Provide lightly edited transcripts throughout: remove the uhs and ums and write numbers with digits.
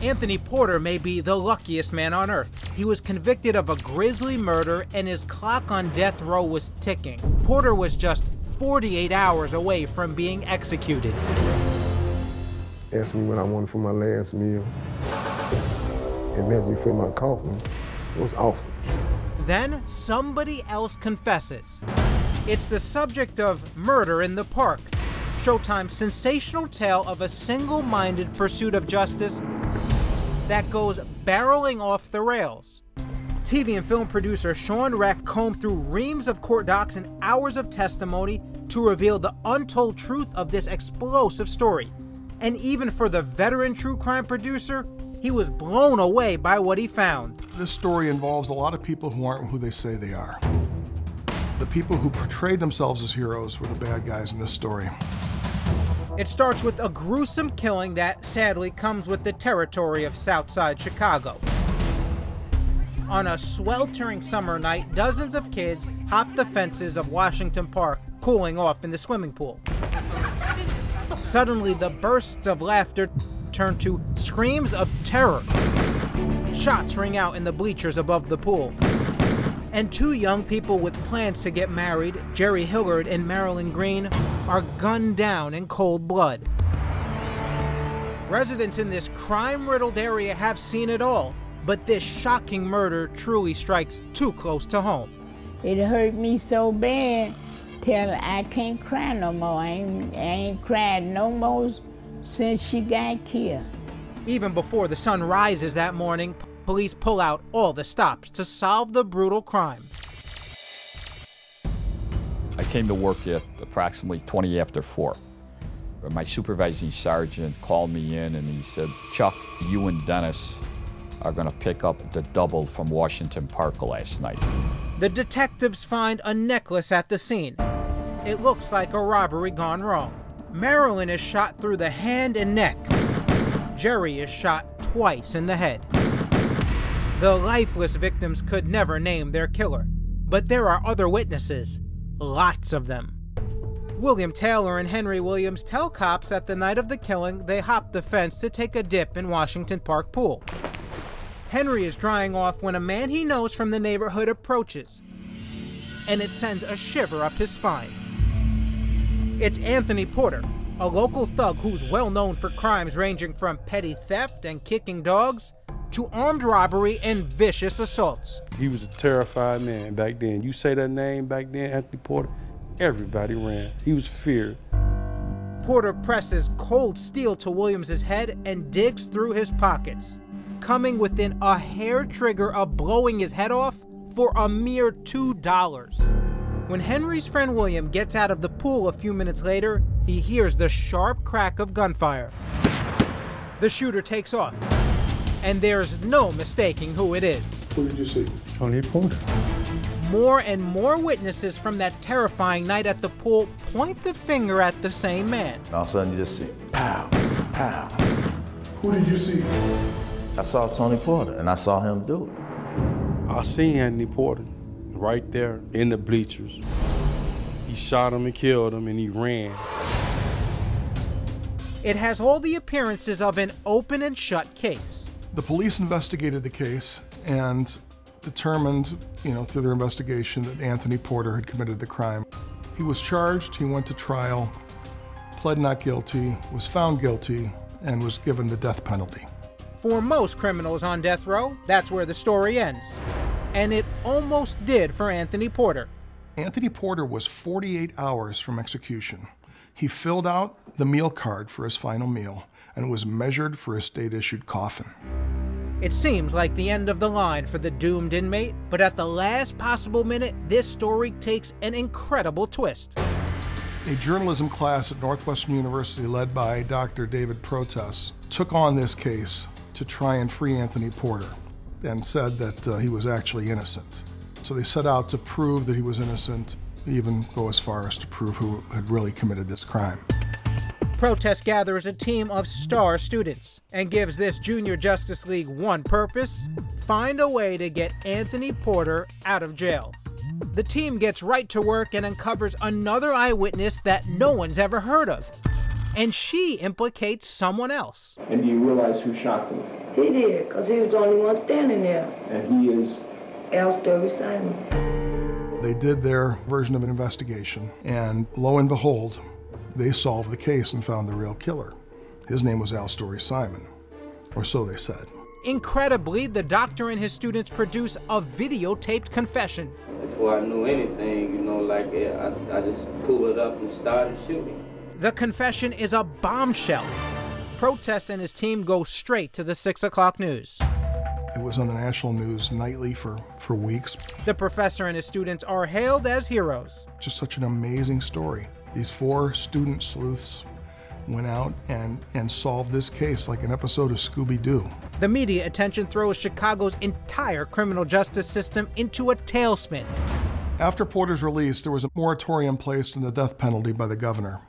Anthony Porter may be the luckiest man on earth. He was convicted of a grisly murder and his clock on death row was ticking. Porter was just 48 hours away from being executed. Asked me what I wanted for my last meal. Imagine for my coffin. It was awful. Then somebody else confesses. It's the subject of Murder in the Park, Showtime's sensational tale of a single-minded pursuit of justice that goes barreling off the rails. TV and film producer Sean Reck combed through reams of court docs and hours of testimony to reveal the untold truth of this explosive story. And even for the veteran true crime producer, he was blown away by what he found. This story involves a lot of people who aren't who they say they are. The people who portrayed themselves as heroes were the bad guys in this story. It starts with a gruesome killing that sadly comes with the territory of Southside Chicago. On a sweltering summer night, dozens of kids hop the fences of Washington Park, cooling off in the swimming pool. Suddenly, the bursts of laughter turn to screams of terror. Shots ring out in the bleachers above the pool. And two young people with plans to get married, Jerry Hillard and Marilyn Green, are gunned down in cold blood. Residents in this crime-riddled area have seen it all, but this shocking murder truly strikes too close to home. It hurt me so bad till I can't cry no more. I ain't cried no more since she got killed. Even before the sun rises that morning, police pull out all the stops to solve the brutal crime. I came to work at approximately 20 after 4. My supervising sergeant called me in and he said, "Chuck, you and Dennis are gonna pick up the double from Washington Park last night." The detectives find a necklace at the scene. It looks like a robbery gone wrong. Marilyn is shot through the hand and neck. Jerry is shot twice in the head. The lifeless victims could never name their killer, but there are other witnesses, lots of them. William Taylor and Henry Williams tell cops that the night of the killing, they hopped the fence to take a dip in Washington Park pool. Henry is drying off when a man he knows from the neighborhood approaches, and it sends a shiver up his spine. It's Anthony Porter, a local thug who's well known for crimes ranging from petty theft and kicking dogs to armed robbery and vicious assaults. He was a terrified man back then. You say that name back then, Anthony Porter, everybody ran. He was feared. Porter presses cold steel to Williams's head and digs through his pockets, coming within a hair trigger of blowing his head off for a mere $2. When Henry's friend William gets out of the pool a few minutes later, he hears the sharp crack of gunfire. The shooter takes off, and there's no mistaking who it is. Who did you see? Tony Porter. More and more witnesses from that terrifying night at the pool point the finger at the same man. All of a sudden you just see, pow, pow. Who did you see? I saw Tony Porter, and I saw him do it. I seen Anthony Porter right there in the bleachers. He shot him and killed him, and he ran. It has all the appearances of an open and shut case. The police investigated the case and determined, through their investigation that Anthony Porter had committed the crime. He was charged, he went to trial, pled not guilty, was found guilty, and was given the death penalty. For most criminals on death row, that's where the story ends. And it almost did for Anthony Porter. Anthony Porter was 48 hours from execution. He filled out the meal card for his final meal and was measured for his state-issued coffin. It seems like the end of the line for the doomed inmate, but at the last possible minute, this story takes an incredible twist. A journalism class at Northwestern University led by Dr. David Protes took on this case to try and free Anthony Porter and said that he was actually innocent. So they set out to prove that he was innocent, even go as far as to prove who had really committed this crime. Protest gathers a team of star students and gives this Junior Justice League one purpose: find a way to get Anthony Porter out of jail. The team gets right to work and uncovers another eyewitness that no one's ever heard of. And she implicates someone else. And do you realize who shot them? He did, because he was the only one standing there. And he is? Story Simon. They did their version of an investigation, and lo and behold, they solved the case and found the real killer. His name was Story Simon, or so they said. Incredibly, the doctor and his students produce a videotaped confession. Before I knew anything, you know, like I just pulled it up and started shooting. The confession is a bombshell. Protest and his team go straight to the 6 o'clock news. It was on the national news nightly for weeks. The professor and his students are hailed as heroes. Just such an amazing story. These 4 student sleuths went out and solved this case like an episode of Scooby-Doo. The media attention throws Chicago's entire criminal justice system into a tailspin. After Porter's release, there was a moratorium placed on the death penalty by the governor.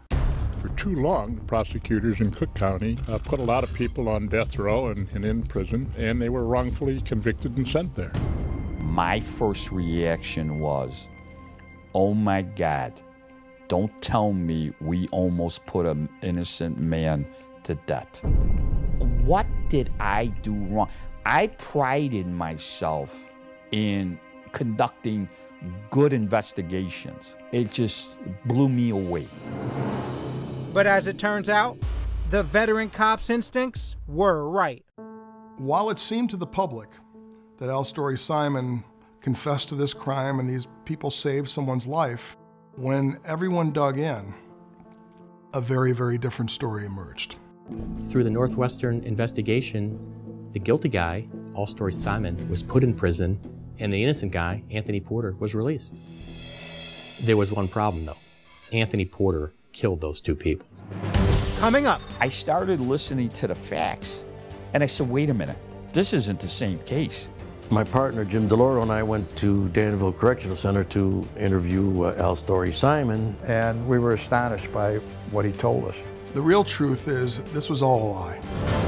For too long, the prosecutors in Cook County put a lot of people on death row and in prison, and they were wrongfully convicted and sent there. My first reaction was, oh my God, don't tell me we almost put an innocent man to death. What did I do wrong? I prided myself in conducting good investigations. It just blew me away. But as it turns out, the veteran cop's instincts were right. While it seemed to the public that Story Simon confessed to this crime and these people saved someone's life, when everyone dug in, a very, very different story emerged. Through the Northwestern investigation, the guilty guy, Story Simon, was put in prison, and the innocent guy, Anthony Porter, was released. There was one problem, though. Anthony Porter killed those 2 people. Coming up, I started listening to the facts, and I said, wait a minute, this isn't the same case. My partner, Jim DeLoro, and I went to Danville Correctional Center to interview Story Simon. And we were astonished by what he told us. The real truth is, this was all a lie.